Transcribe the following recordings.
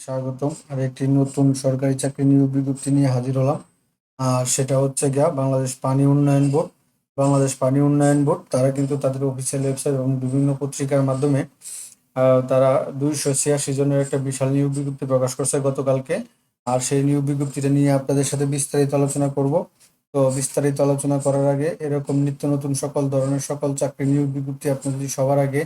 স্বাগতম। আর একটি নতুন সরকারি চাকরি নিয়োগ বিজ্ঞপ্তি নিয়ে হাজির হলাম। আর সেটা হচ্ছে গিয়া বাংলাদেশ পানি উন্নয়ন বোর্ড। বাংলাদেশ পানি উন্নয়ন বোর্ড তারা কিন্তু তাদের অফিসিয়াল ওয়েবসাইট এবং বিভিন্ন পত্রিকার মাধ্যমে তারা 286 জনের একটা বিশাল নিয়োগ বিজ্ঞপ্তি প্রকাশ করছে গতকালকে। আর সেই নিয়োগ বিজ্ঞপ্তিটা নিয়ে আপনাদের সাথে বিস্তারিত আলোচনা করব। তো বিস্তারিত আলোচনা করার আগে এরকম নিত্য নতুন সকল ধরনের সকল চাকরি নিয়োগ বিজ্ঞপ্তি আপনি যদি সবার আগে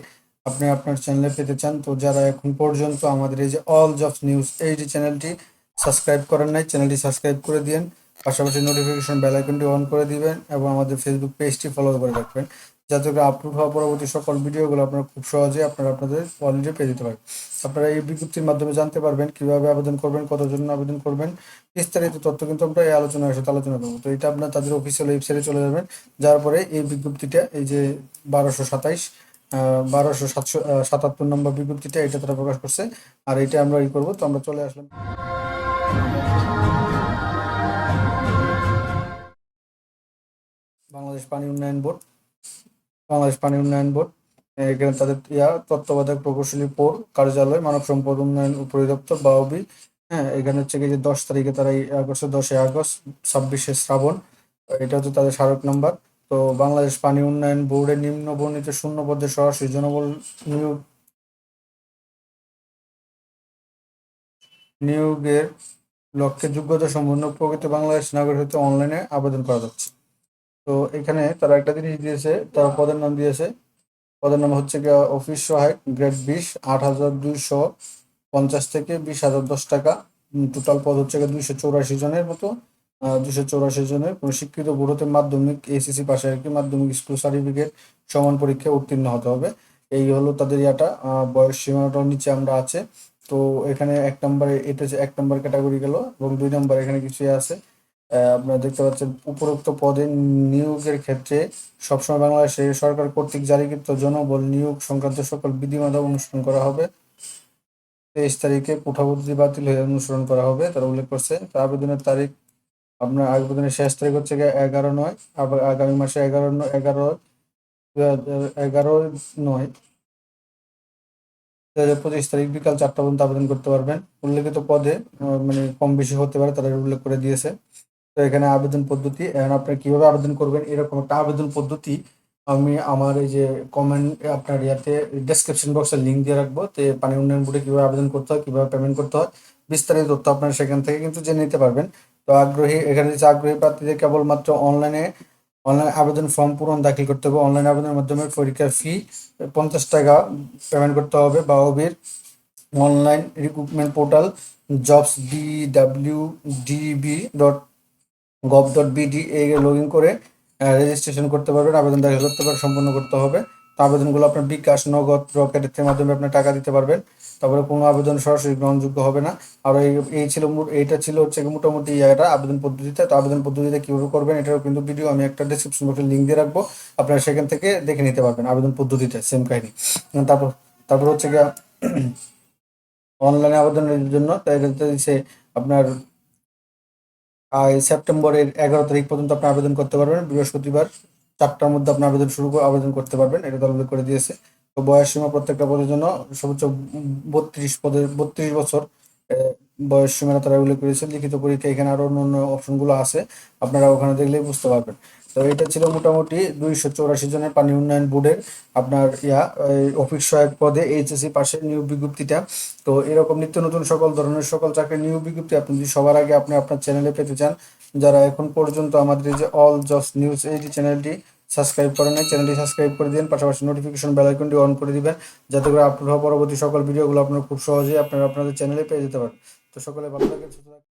আপনি আপনার চ্যানেলে পেতে চান, তো যারা এখন পর্যন্ত আমাদের এই যে অল জবস নিউজ এই যে চ্যানেলটি সাবস্ক্রাইব করেন নাই, চ্যানেলটি সাবস্ক্রাইব করে দিন। পাশাপাশি নোটিফিকেশন বেল আইকনটি অন করে দিবেন এবং আমাদের ফেসবুক পেজটি ফলো করে রাখবেন, যাতে করে আপলোড হওয়া পরবর্তী সকল ভিডিওগুলো আপনারা খুব সহজে আপনাদের অলরেডি পেয়ে যেতে পারেন। আপনারা এই বিজ্ঞপ্তির মাধ্যমে জানতে পারবেন কিভাবে আবেদন করবেন, কতজন আবেদন করবেন, বিস্তারিত তথ্য কিন্তু আমরা এই আলোচনার সাথে আলোচনা করবো। তো এটা আপনার তাদের অফিসিয়াল ওয়েবসাইটে চলে যাবেন, যার পরে এই বিজ্ঞপ্তিটা এই যে 1277 নম্বর বিজ্ঞপ্তিটা এটা তারা প্রকাশ করছে। আর এটা আমরা করবো, তো আমরা চলে আসলাম বাংলাদেশ পানি উন্নয়ন বোর্ড। বাংলাদেশ পানি উন্নয়ন বোর্ড এখানে তাদের তত্ত্বাবধায়ক প্রকৌশলী পৌর কার্যালয়, মানব সম্পদ উন্নয়ন পরিদপ্তর বাওবি। হ্যাঁ, এখানে হচ্ছে কি যে 10 তারিখে তারা করছে, 10 আগস্ট, 26 শ্রাবণ। এটা হচ্ছে তাদের স্মারক নাম্বার। তো বাংলাদেশ পানি উন্নয়ন বোর্ডের নিম্ন বর্ণিত শূন্য পদে সরাসরি জনবল নিয়োগের লক্ষ্যে যোগ্যতা সম্পন্ন প্রকৃত বাংলাদেশ নাগরিক হতে অনলাইনে আবেদন করা যাচ্ছে। তো এখানে তারা একটা জিনিস দিয়েছে, তারা পদের নাম দিয়েছে। পদের নাম হচ্ছে গিয়ে অফিস সহায়ক, গ্রেড 20, 8,250 থেকে 20,010 টাকা। টোটাল পদ হচ্ছে গিয়ে 284 জনের মতো। 284 জনের কোনো শিক্ষিত বোর্ড হতে মাধ্যমিক এসএসসি পাশে আর কি, মাধ্যমিক স্কুল সার্টিফিকেট সমান পরীক্ষায় উত্তীর্ণ হতে হবে। এই হলো তাদের বয়স সীমাটার নিচে আমরা আছে। তো এখানে এক নম্বরে এটা হচ্ছে 1 নম্বর ক্যাটাগরি গেল, এবং 2 নম্বর এখানে কিছু আছে। আপনারা দেখতে পাচ্ছেন উপরোক্ত পদে নিয়োগের ক্ষেত্রে সবসময় বাংলাদেশের সরকার কর্তৃক জারিকৃত জনবল নিয়োগ সংক্রান্ত সকল বিধিমালা অনুসরণ করা হবে। 23 তারিখে কোঠাপদ্ধতি বাতিল হয়ে অনুসরণ করা হবে, তারা উল্লেখ করছে। তো আবেদনের তারিখ, আপনার আবেদনের শেষ তারিখ হচ্ছে 11/9, আবার আগামী মাসে 11/9 2025 বিকাল 4টা পর্যন্ত আবেদন করতে পারবেন। উল্লেখিত পদে মানে কম বেশি হতে পারে, তারা উল্লেখ করে দিয়েছে। তো এখানে আবেদন পদ্ধতি, এখন আপনি কিভাবে আবেদন করবেন এরকম একটা আবেদন পদ্ধতি আমি আমার এই যে কমেন্ট আপনার ডেসক্রিপশন বক্সে লিঙ্ক দিয়ে রাখবো। তো পানি উন্নয়ন বোর্ডে কিভাবে আবেদন করতে হয়, কিভাবে পেমেন্ট করতে হয়, বিস্তারিত তথ্য আপনারা সেখান থেকে কিন্তু জেনে নিতে পারবেন। তো এখানে যে আগ্রহী প্রার্থীদের কেবলমাত্র অনলাইন আবেদন ফর্ম পূরণ দাখিল করতে হবে। অনলাইন আবেদনের মাধ্যমে পরীক্ষার ফি 50 টাকা পেমেন্ট করতে হবে। বাওবির online recruitment portal jobsdwdb.gov.bd log in করে রেজিস্ট্রেশন করতে পারবেন, আবেদন দাখিল করতে পারবেন, সম্পন্ন করতে হবে। তো আবেদনগুলো আপনার বিকাশ, নগদ, রকেটের মাধ্যমে আপনার টাকা দিতে পারবেন। তারপরে কোনো আবেদন সরাসরি গ্রহণযোগ্য হবে না। আর এইটা ছিল হচ্ছে মোটামুটি আবেদন পদ্ধতিতে। তো আবেদন পদ্ধতিতে কীভাবে করবেন এটারও কিন্তু ভিডিও আমি একটা ডিসক্রিপশন বক্সে লিঙ্ক দিয়ে রাখবো, আপনারা সেখান থেকে দেখে নিতে পারবেন আবেদন পদ্ধতিতে সেম কাহিনী। তারপর তারপর হচ্ছে গিয়ে অনলাইনে আবেদনের জন্য তাই দিচ্ছে আপনার সেপ্টেম্বরের 11 তারিখ পর্যন্ত আপনি আবেদন করতে পারবেন। বৃহস্পতিবার 4টার মধ্যে আপনি আবেদন করতে পারবেন, এটা তারা উল্লেখ করে দিয়েছে। তো বয়স সীমা প্রত্যেকটা পদের জন্য সর্বোচ্চ 32 বছর বয়স সীমানা তারা উল্লেখ করেছে। লিখিত পরীক্ষা, এখানে আরো অন্য অপশনগুলো আছে, আপনারা ওখানে দেখলেই বুঝতে পারবেন। তো এটা ছিল মোটামুটি 284 জনের পানি উন্নয়ন বোর্ডের আপনার অফিস সহায়ক পদে এইচএসসি পাশের নিয়োগ বিজ্ঞপ্তিটা। তো এরকম নিত্য নতুন সকল ধরনের সকল চাকরির নিয়োগ বিজ্ঞপ্তি আপনি যদি সবার আগে আপনি আপনার চ্যানেলে পেতে চান, যারা এখন পর্যন্ত আমাদের এই যে অল জবস নিউজ এই যে চ্যানেলটি সাবস্ক্রাইব করেন নাই, চ্যানেলটি সাবস্ক্রাইব করে দিন, পাশাপাশি নোটিফিকেশন বেল আইকনটি অন করে দিবেন, যাতে করে আপলোড হওয়া পরবর্তী সকল ভিডিওগুলো আপনারা খুব সহজেই আপনাদের চ্যানেলে পেয়ে যেতে পারেন। তো সকলে ভালো থাকেন, সুস্থ থাকেন।